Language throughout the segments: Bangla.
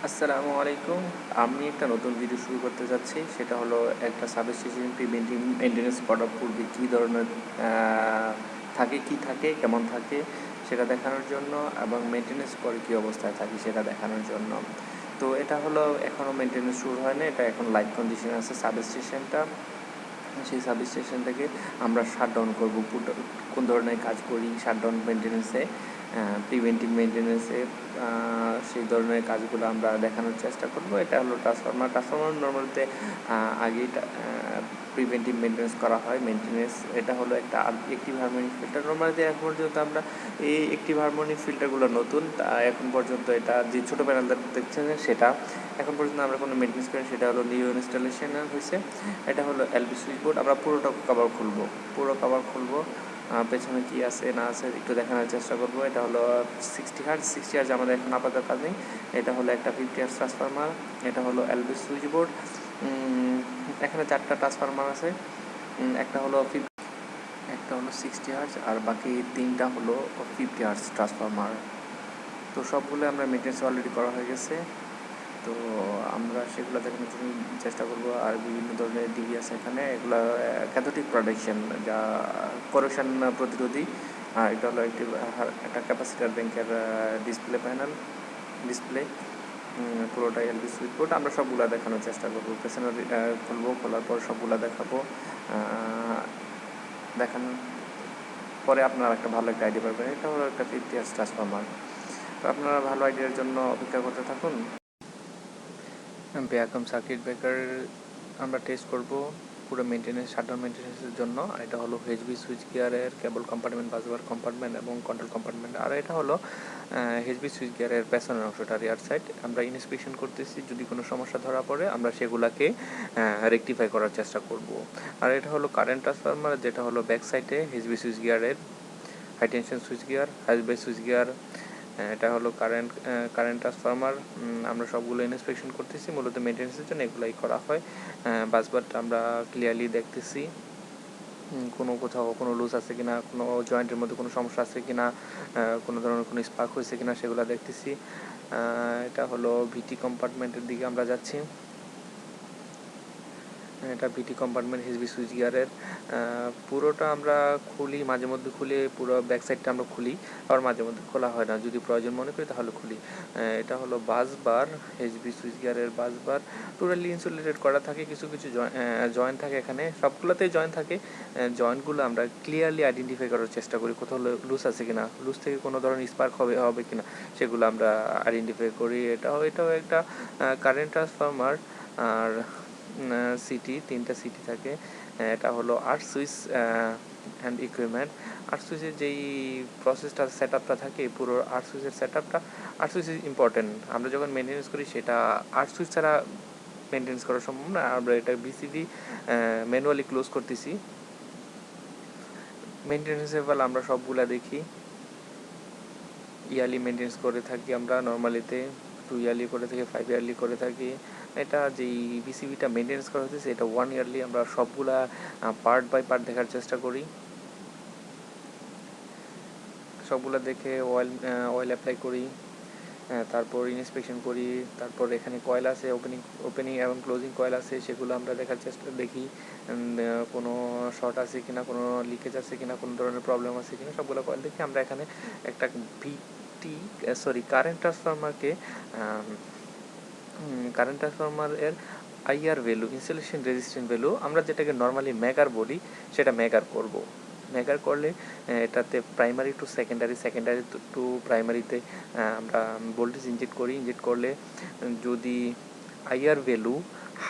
আসসালামু আলাইকুম। আমি একটা নতুন ভিডিও শুরু করতে যাচ্ছি। সেটা হলো একটা সাবস্টেশন প্রিভেন্টিভ মেইনটেন্যান্স করার পূর্বে কী ধরনের থাকে, কী থাকে, কেমন থাকে সেটা দেখানোর জন্য, এবং মেইনটেন্যান্স পরে কী অবস্থায় থাকে সেটা দেখানোর জন্য। তো এটা হলো এখনও মেইনটেন্যান্স শুরু হয় না, এটা এখন লাইভ কন্ডিশন আছে সাবস্টেশনটা। সেই সাবস্টেশন থেকে আমরা শাটডাউন করবো, কোন ধরনের কাজ করি শাটডাউন মেইনটেন্যান্সে, প্রিভেন্টিভ মেইনটেন্যান্সে, সেই ধরনের কাজগুলো আমরা দেখানোর চেষ্টা করব। এটা হলো ট্রান্সফরমার নর্মালিতে আগেই প্রিভেন্টিভ মেইনটেন্যান্স করা হয়। এটা হলো একটা অ্যাক্টিভ হারমোনিক ফিল্টার। নর্মালিতে এখন পর্যন্ত আমরা এই অ্যাক্টিভ হারমোনিক ফিল্টারগুলো নতুন, এখন পর্যন্ত এটা যে ছোটো প্যানেলটা দেখছেন সেটা এখন পর্যন্ত আমরা কোনো মেইনটেন্যান্স করি, সেটা হলো নিউ ইনস্টলেশন হয়েছে। এটা হলো এলবি সুইচ বোর্ড। আমরা পুরো কভার খুলবো, পেছনে কী আছে না আছে একটু দেখানোর চেষ্টা করব। এটা হলো 60 হার্জ আমাদের এখন আপাতত কাজ নেই। এটা হলো একটা 50 হার্জ ট্রান্সফরমার। এটা হলো এলবি সুইচ বোর্ড। এখানে 4টা ট্রান্সফরমার আছে। একটা হলো 60 হার্জ আর বাকি 3টা হলো 50 হার্জ ট্রান্সফরমার। তো সবগুলো আমরা মেইনটেন্স অলরেডি করা হয়ে গেছে। তো আমরা সেগুলো দেখানোর জন্য চেষ্টা করব। আর বিভিন্ন ধরনের ডিভি আছে এখানে, এগুলো ক্যাথোডিক প্রোটেকশন, যা করোশন প্রতিরোধী। আর এটা হলো একটা ক্যাপাসিটার ব্যাংকের ডিসপ্লে পুরোটাই এলবি সুইচ বোর্ড। আমরা সবগুলো দেখানোর চেষ্টা করবো। পেছনে খোলার পর সবগুলো দেখাবো। দেখানোর পরে আপনারা একটা ভালো একটা আইডিয়া পাবেন। এটা হলো একটা 50 হার্জ ট্রান্সফরমার। তো আপনারা ভালো আইডিয়ার জন্য অপেক্ষা করতে থাকুন। ব্যাকআপ সার্কিট ব্রেকার আমরা টেস্ট করব পুরো শাটডাউন মেইনটেন্যান্সের জন্য। এটা হলো এইচবি সুইচ গিয়ারের কেবল কম্পার্টমেন্ট, বাসবার কম্পার্টমেন্ট এবং কন্ট্রোল কম্পার্টমেন্ট। আর এটা হলো এইচবি সুইচ গিয়ারের পেছনের অংশটা, রিয়ার সাইড। আমরা ইন্সপেকশন করতেছি, যদি কোনো সমস্যা ধরা পড়ে আমরা সেগুলোকে রেকটিফাই করার চেষ্টা করব। আর এটা হলো কারেন্ট ট্রান্সফরমার, যেটা হলো ব্যাক সাইডে এইচবি সুইচ গিয়ারের high tension switchgear, high base switchgear. এটা হলো কারেন্ট ট্রান্সফরমার। আমরা সবগুলো ইন্সপেকশন করতেছি, মূলত মেইনটেন্যান্সের জন্য এগুলাই করা হয়। বাসবারটা আমরা ক্লিয়ারলি দেখতেছি, কোথাও কোনো লুজ আছে কিনা, কোনো জয়েন্টের মধ্যে কোনো সমস্যা আছে কিনা, কোনো ধরনের কোনো স্পার্ক হয়েছে কিনা সেগুলো দেখতেছি। এটা হলো ভিটি কম্পার্টমেন্টের দিকে আমরা যাচ্ছি। এটা ভিটি কম্পার্টমেন্ট এইচবি সুইচ গিয়ারের পুরোটা আমরা খুলি, মাঝে মধ্যে খুলে পুরো ব্যাক সাইডটা আমরা খুলি, আবার মাঝে মধ্যে খোলা হয় না, যদি প্রয়োজন মনে করি তাহলে খুলি। এটা হলো বাসবার, এইচবি সুইচ গিয়ারের বাসবার টোটালি ইনসুলেটেড করা থাকে। কিছু কিছু জয়েন্ট থাকে এখানে, সবগুলোতেই জয়েন্ট থাকে। জয়েন্টগুলো আমরা ক্লিয়ারলি আইডেন্টিফাই করার চেষ্টা করি, কোথাও লুজ আছে কিনা, লুজ থেকে কোনো ধরনের স্পার্ক হবে কিনা সেগুলো আমরা আইডেন্টিফাই করি। এটাও একটা কারেন্ট ট্রান্সফরমার। আর তিনটা সিটি থাকে। এটা হলো art switch and equipment. Art সুইচের যেই প্রসেসটা, সেট আপটা থাকে, পুরো আর্ট সুইচের সেট আপটা, আর্ট সুইচ ইজ ইম্পর্টেন্ট। আমরা যখন মেনটেন্যান্স করি সেটা আর্ট সুইচ ছাড়া মেনটেন্যান্স করা সম্ভব না। আমরা এটা বিসিবি ম্যানুয়ালি ক্লোজ করতেছি। মেনটেন্যান্সের বেলা আমরা সবগুলা দেখি, ইয়ারলি মেনটেন্যান্স করে থাকি আমরা নর্মালিতে, 2 ইয়ারলি করে থাকি, 5 ইয়ারলি করে থাকি। এটা যেই বিসিবিটা মেনটেন্যান্স করা হচ্ছে এটা 1 ইয়ারলি। আমরা সবগুলা পার্ট বাই পার্ট দেখার চেষ্টা করি। সবগুলা দেখে অয়েল অ্যাপ্লাই করি, তারপর ইন্সপেকশন করি। তারপর এখানে কয়েল আছে, ওপেনিং এবং ক্লোজিং কয়েল আছে, সেগুলো আমরা দেখি কোনো শর্ট আছে কিনা, কোনো লিকেজ আছে কিনা, কোনো ধরনের প্রবলেম আছে কিনা, সবগুলো কয়েল দেখি। আমরা এখানে একটা কারেন্ট ট্রান্সফরমারের IR value, insulation resistant value, আমরা যেটাকে নর্মালি মেগার বলি, সেটা মেগার করলে এটাতে প্রাইমারি টু সেকেন্ডারি টু প্রাইমারিতে আমরা ভোল্টেজ ইনজেক্ট করলে যদি আইআর ভ্যালু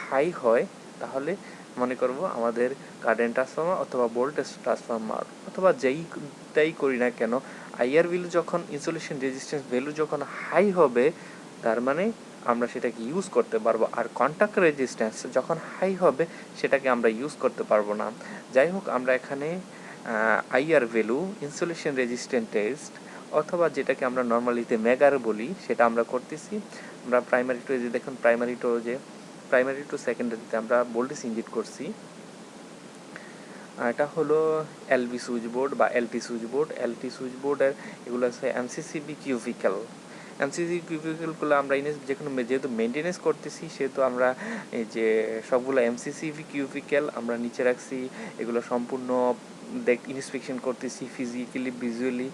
হাই হয় তাহলে মনে করব আমাদের কারেন্ট ট্রান্সফরমার অথবা ভোল্টেজ ট্রান্সফরমার অথবা যেইটাই করি না কেন, আইআর ভ্যালু যখন, ইনসুলেশন রেজিস্ট্যান্স ভ্যালু যখন হাই হবে, তার মানে আমরা সেটাকে ইউজ করতে পারবো। আর কন্ট্যাক্ট রেজিস্ট্যান্স যখন হাই হবে সেটাকে আমরা ইউজ করতে পারবো না। যাই হোক, আমরা এখানে IR value, insulation resistant test, অথবা যেটাকে আমরা নর্মালিতে মেগার বলি, সেটা আমরা করতেছি। আমরা প্রাইমারি টু সেকেন্ডারিতে আমরা ভোল্টেজ ইনজেক্ট করছি। এটা হলো এলটি সুইচ বোর্ডের এগুলো আছে এমসিসিবি কিউবিক্যাল। এমসিসি কিউবিকেলগুলো আমরা যে কোনো যেহেতু মেনটেনেন্স করতেছি সেহেতু আমরা এই যে সবগুলো এমসিসি কিউবিকেল আমরা নিচে রাখছি, এগুলো সম্পূর্ণ ইন্সপেকশন করতেছি, ফিজিক্যালি ভিজুয়ালি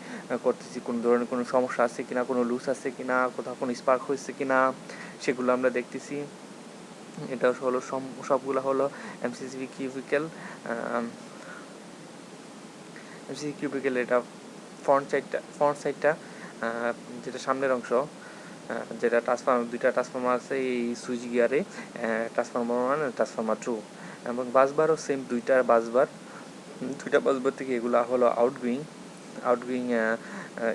করতেছি, কোনো ধরনের কোনো সমস্যা আছে কিনা, কোনো লুজ আছে কিনা, কোথাও কোনো স্পার্ক হয়েছে কিনা সেগুলো আমরা দেখতেছি। এটা হলো সবগুলো হলো এমসিসি কিউবিকেল। এমসিসি কিউবিকেল এটা ফ্রন্ট সাইডটা যেটা সামনের অংশ, যেটা দুইটা ট্রান্সফর্মার আছে এই সুইচ গিয়ারে, ট্রান্সফর্মার 1 আর ট্রান্সফর্মার 2, এবং বাসবারও সেম দুইটা বাসবার থেকে এগুলো হলো আউটগোয়িং।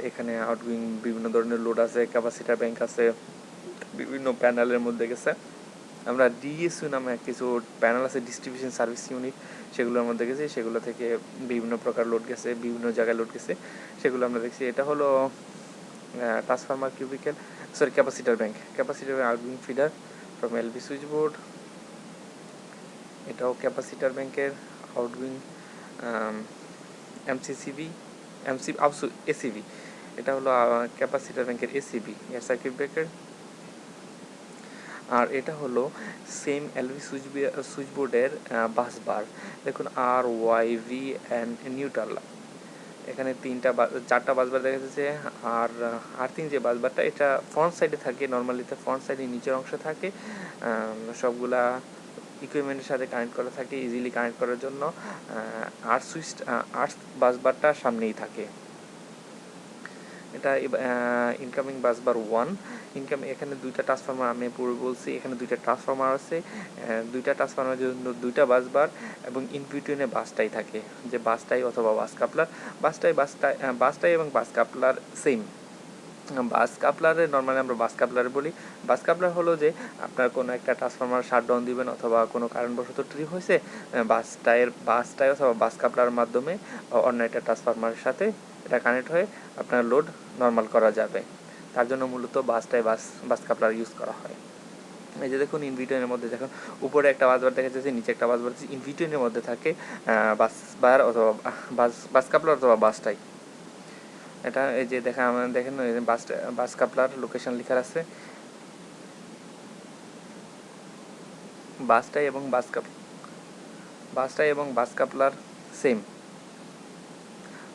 এখানে আউটগোয়িং বিভিন্ন ধরনের লোড আছে, ক্যাপাসিটার ব্যাংক আছে, বিভিন্ন প্যানেলের মধ্যে গেছে। আমরা ডিএসইউ নামে কিছু প্যানেল আছে, ডিস্ট্রিবিউশন সার্ভিস ইউনিট, সেগুলোর মধ্যে গেছি, সেগুলো থেকে বিভিন্ন প্রকার লোড গেছে, বিভিন্ন জায়গায় লোড গেছে, সেগুলো আমরা দেখছি। এটা হলো transformer cubicle, capacitor bank outgoing feeder from LV switchboard. এটাও ক্যাপাসিটার ব্যাংকের আউটগোয়িং এসিবি। এটা হলো ক্যাপাসিটার ব্যাংকের এসিবি, এয়ার সার্কিট ব্রেকার। আর এটা হলো সেম এলভি সুইচ বোর্ডের বাসবার। দেখুন R Y B and neutral, এখানে চারটা বাসবার দেখা যাচ্ছে। আর আর্থিং যে বাসবারটা এটা ফ্রন্ট সাইডে থাকে, নর্মালিতে ফ্রন্ট সাইডে নিচের অংশে থাকে, সবগুলা ইকুইপমেন্টের সাথে কানেক্ট করা থাকে ইজিলি কানেক্ট করার জন্য। আর্থ বাসবারটা সামনেই থাকে। এটা ইনকামিং বাসবার 1। এখানে দুইটা ট্রান্সফর্মার, আমি পুরো বলছি, এখানে দুইটা ট্রান্সফর্মার আছে, দুইটা ট্রান্সফর্মারের জন্য দুইটা বাসবার, এবং ইনবিটুইনে বাসটাই থাকে, যে বাসটাই অথবা বাস কাপলার। বাসটাই এবং বাস কাপলার সেম। বাস কাপলারে নর্মালি আমরা বাস কাপলারে বলি। বাস কাপলার হলো যে আপনার কোনো একটা ট্রান্সফর্মার শাটডাউন দিবেন অথবা কোনো কারণবশত ট্রিপ হয়েছে, বাসটাই অথবা বাস কাপলার মাধ্যমে অন্য একটা ট্রান্সফর্মারের সাথে এটা কানেক্ট হয়ে আপনার লোড নর্মাল করা যাবে। তার জন্য মূলত বাস কাপলার ইউজ করা হয়। এই যে দেখুন ইনভিটনের মধ্যে দেখুন উপরে একটা বাসবার দেখা যাচ্ছে, নিচে একটা বাসবার, ইনভিটনের মধ্যে থাকে বাসবার অথবা বাস কাপলার অথবা বাসটাই। এটা এই যে দেখেন বাস কাপলার লোকেশন লেখা আছে, বাসটাই এবং বাস কাপলার সেম।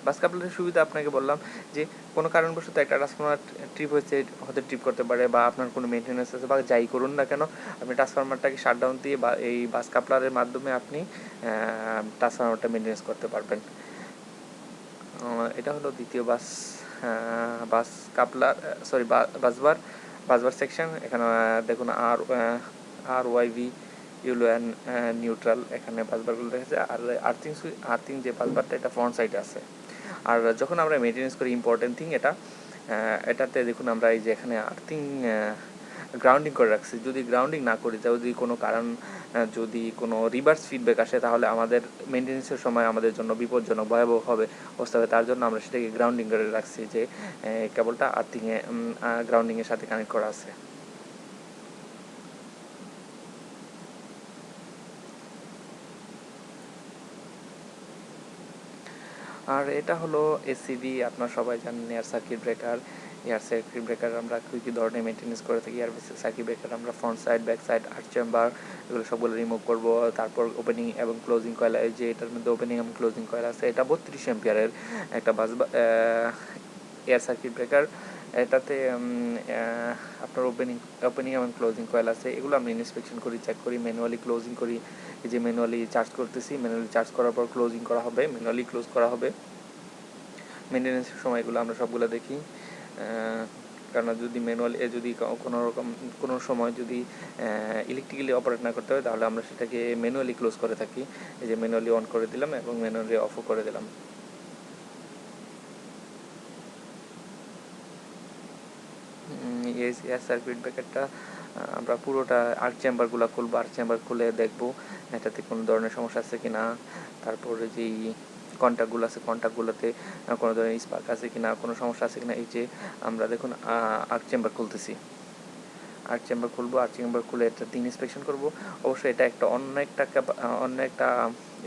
বাস কাপলারের সুবিধা আপনাকে বললাম যে কোনো কারণবশত একটা ট্রান্সফর্মার ট্রিপ হয়েছে, হয়তো ট্রিপ করতে পারে, বা আপনার কোনো মেনটেন্যান্স আছে বা যাই করুন না কেন, আপনি ট্রান্সফর্মারটাকে শাটডাউন দিয়ে বা এই বাস কাপলারের মাধ্যমে আপনি ট্রান্সফর্মারটা মেনটেন্যান্স করতে পারবেন। এটা হলো দ্বিতীয় বাস কাপলার বাসবার সেকশন। এখানে দেখুন R Y B yellow and neutral, এখানে বাসবারগুলো দেখেছে। আর আর্থিং যে বাসবারটা এটা ফ্রন্ট সাইডে আছে। আর যখন আমরা মেনটেন্যান্স করি, ইম্পর্টেন্ট থিং এটাতে দেখুন আমরা এই যে এখানে আর্থিং গ্রাউন্ডিং করে রাখছি। যদি গ্রাউন্ডিং না করি, যদি কোনো কারণ, যদি কোনো রিভার্স ফিডব্যাক আসে, তাহলে আমাদের মেনটেন্যান্সের সময় আমাদের জন্য বিপজ্জনক ভয়াবহ অবস্থা হবে। তার জন্য আমরা সেটাকে গ্রাউন্ডিং করে রাখছি, যে কেবলটা গ্রাউন্ডিংয়ের সাথে কানেক্ট করা আছে। আর এটা হলো এসিবি, আপনার সবাই জানেন এয়ার সার্কিট ব্রেকার আমরা কী ধরনের মেনটেন্যান্স করে থাকি। এয়ার সার্কিট ব্রেকার আমরা front side, back side, art chamber এগুলো সবগুলো রিমুভ করব। তারপর ওপেনিং এবং ক্লোজিং কয়েল, যে এটার মধ্যে ওপেনিং এবং ক্লোজিং কয়েল আছে, এটা 32 অ্যাম্পিয়ারের একটা এয়ার সার্কিট ব্রেকার। এটাতে আপনার ওপেনিং এবং ক্লোজিং কয়েল আছে, এগুলো আমি ইন্সপেকশন করি, চেক করি, ম্যানুয়ালি ক্লোজিং করি। এই যে ম্যানুয়ালি চার্জ করতেছি, ম্যানুয়ালি চার্জ করার পর ক্লোজিং করা হবে, ম্যানুয়ালি ক্লোজ করা হবে। মেনটেন্যান্সের সময়গুলো আমরা সবগুলো দেখি, কারণ যদি কোনো সময় যদি ইলেকট্রিক্যালি অপারেট না করতে হয়, তাহলে আমরা সেটাকে ম্যানুয়ালি ক্লোজ করে থাকি। এই যে ম্যানুয়ালি অন করে দিলাম এবং ম্যানুয়ালি অফও করে দিলাম। এয়ার সার্কিট ব্রেকারটা আমরা পুরোটা আর্ক চেম্বারগুলো খুলবো, আর্ক চেম্বার খুলে দেখবো এটাতে কোনো ধরনের সমস্যা আছে কি না। তারপরে যেই কন্ট্যাক্টগুলো আছে, কন্ট্যাক্টগুলোতে কোনো ধরনের স্পার্ক আছে কি না, কোনো সমস্যা আছে কি না। এই যে আমরা দেখুন আর্ক চেম্বার খুলতেছি, আর্ক চেম্বার খুলে এটা ইন্সপেকশন করবো। অবশ্যই এটা অন্য একটা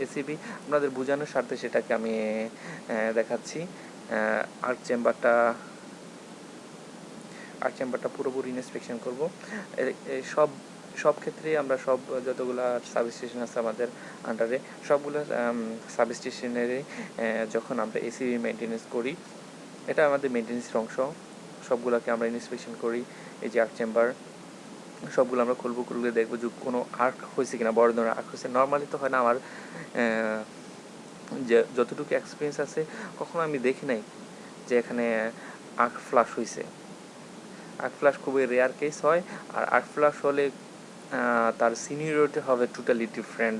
এসিবি, আপনাদের বোঝানোর স্বার্থে সেটাকে আমি দেখাচ্ছি। আর্ক আর্ক চেম্বারটা পুরোপুরি ইন্সপেকশন করব। সব সব ক্ষেত্রেই আমরা সব যতগুলো সাবস্টেশন আছে আমাদের আন্ডারে সবগুলো সাবস্টেশনেরই যখন আমরা এসিবি মেনটেন্যান্স করি, এটা আমাদের মেনটেন্যান্সের অংশ, সবগুলোকে আমরা ইন্সপেকশন করি। এই যে আর্ক চেম্বার সবগুলো আমরা খুলে দেখবো যে কোনো আর্ক হয়েছে কিনা, বড় ধরনের আর্ক হয়েছে। নর্মালি তো হয় না, আমার যে যতটুকু এক্সপিরিয়েন্স আছে কখনো আমি দেখি নাই যে এখানে আর্ক ফ্লাশ হয়েছে। আর্ক ফ্লাশ খুবই রেয়ার কেস হয়, আর আর্ক ফ্লাশ হলে তার সিনিয়রিটি হবে টোটালি ডিফারেন্ট।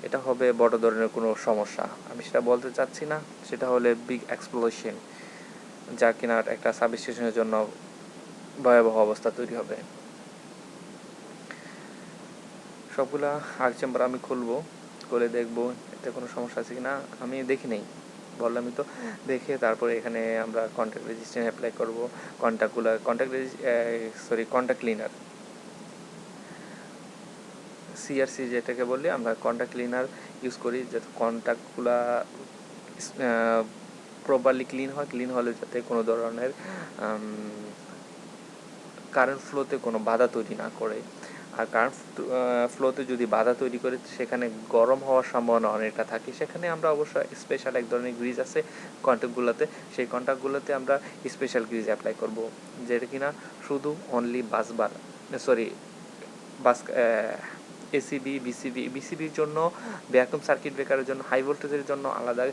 এটা হবে বড় ধরনের কোনো সমস্যা, আমি সেটা বলতে চাচ্ছি না। সেটা হলে বিগ এক্সপ্লোশন, যা কিনা একটা সাবস্টেশনের জন্য ভয়াবহ অবস্থা তৈরি হবে। সবগুলা আর্ক চেম্বার আমি খুলে দেখবো এতে কোনো সমস্যা আছে কিনা। আমি দেখি নেই, বললামই তো। দেখে তারপরে এখানে আমরা কন্ট্যাক্ট রেজিস্ট্যান্স অ্যাপ্লাই করবো। কন্ট্যাক্ট ক্লিনার, সিআরসি যেটাকে বললি, আমরা কন্ট্যাক্ট ক্লিনার ইউজ করি যাতে কন্ট্যাক্টগুলা প্রপারলি ক্লিন হয়। ক্লিন হলে যাতে কোনো ধরনের কারেন্ট ফ্লোতে কোনো বাধা তৈরি না করে। আর কারেন্ট ফ্লোতে যদি বাধা তৈরি করে সেখানে গরম হওয়ার সম্ভাবনা অনেকটা থাকে। সেখানে আমরা অবশ্য স্পেশাল এক ধরনের গ্রিজ আছে কন্ট্যাক্টগুলোতে, সেই কন্ট্যাক্টগুলোতে আমরা স্পেশাল গ্রিজ অ্যাপ্লাই করব, যেটা কিনা শুধু অনলি বিসিবির জন্য, ভ্যাকুয়াম সার্কিট ব্রেকারের জন্য, হাই ভোল্টেজের জন্য আলাদা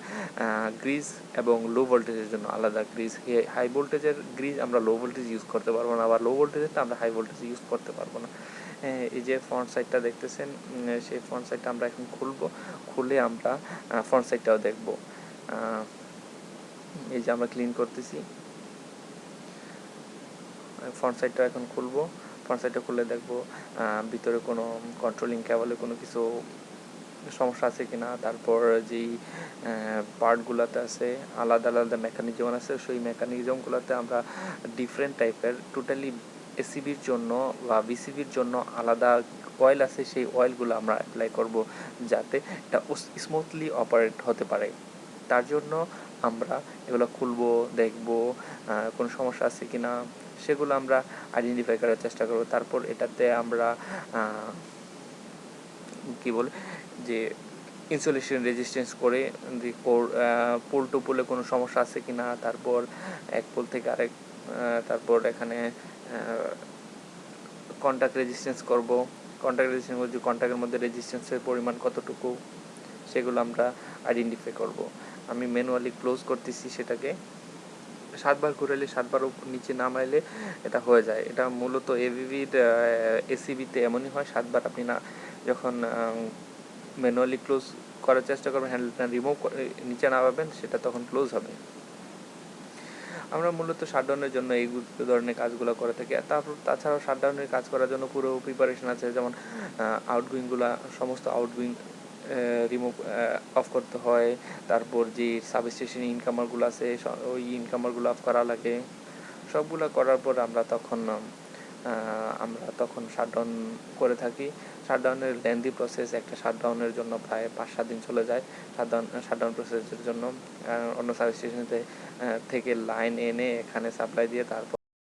গ্রিজ এবং লো ভোল্টেজের জন্য আলাদা গ্রিজ। হাই ভোল্টেজের গ্রিজ আমরা লো ভোল্টেজ ইউজ করতে পারবো না, আবার লো ভোল্টেজেরটা আমরা হাই ভোল্টেজ ইউজ করতে পারবো না। এই যে ফ্রন্ট সাইডটা দেখতেছেন, সেই ফ্রন্ট সাইডটা আমরা এখন খুলে আমরা ফ্রন্ট সাইডটাও দেখব। এই যে আমরা ক্লিন করতেছি, ফ্রন্ট সাইডটা এখন খুলবো। ফ্রন্ট সাইডটা খুলে দেখবো ভিতরে কোনো কন্ট্রোলিং কেবলে কোনো কিছু সমস্যা আছে কিনা। তারপর যেই পার্টগুলোতে আছে আলাদা আলাদা মেকানিজম আছে, সেই মেকানিজমগুলোতে আমরা ডিফারেন্ট টাইপের টোটালি এসিবির জন্য বা বিসিবির জন্য আলাদা অয়েল আছে, সেই অয়েলগুলো আমরা অ্যাপ্লাই করব যাতে এটা স্মুথলি অপারেট হতে পারে। তার জন্য আমরা এগুলো খুলবো, দেখবো কোনো সমস্যা আছে কিনা, সেগুলো আমরা আইডেন্টিফাই করার চেষ্টা করব। তারপর এটাতে আমরা কি বলে যে ইনসুলেশন রেজিস্ট্যান্স করে পোল টু পোলে কোনো সমস্যা আছে কিনা, তারপর এক পোল থেকে আরেক, তারপর এখানে কন্ট্যাক্ট রেজিস্ট্যান্স করব। কন্ট্যাক্টের মধ্যে রেজিস্ট্যান্সের পরিমাণ কতটুকু, সেগুলো আমরা আইডেন্টিফাই করব। আমি ম্যানুয়ালি ক্লোজ করতেছি সেটাকে, 7 বার ঘুরালে 7 বার নিচে নামাইলে এটা হয়ে যায়। এটা মূলত এসিবিতে এমনই হয়, 7 বার আপনি না যখন ম্যানুয়ালি ক্লোজ করার চেষ্টা করবেন, হ্যান্ডেলটা রিমুভ করে নিচে নামাবেন, সেটা তখন ক্লোজ হবে। আমরা মূলত শাটডাউনের জন্য এই ধরনের কাজগুলো করে থাকি। তাছাড়াও শাটডাউনের কাজ করার জন্য পুরো প্রিপারেশন আছে, যেমন সমস্ত আউটগোয়িং রিমুভ অফ করতে হয়। তারপর যে সাবস্টেশন ইনকামারগুলো আছে ওই ইনকামারগুলো অফ করা লাগে। সবগুলো করার পর আমরা তখন শাটডাউন করে থাকি। শাটডাউনের লেন্দি প্রসেস, একটা শাটডাউনের জন্য প্রায় 5-7 দিন চলে যায় শাটডাউন প্রসেসের জন্য। অন্য সাবস্টেশন থেকে লাইন এনে এখানে সাপ্লাই দিয়ে তারপর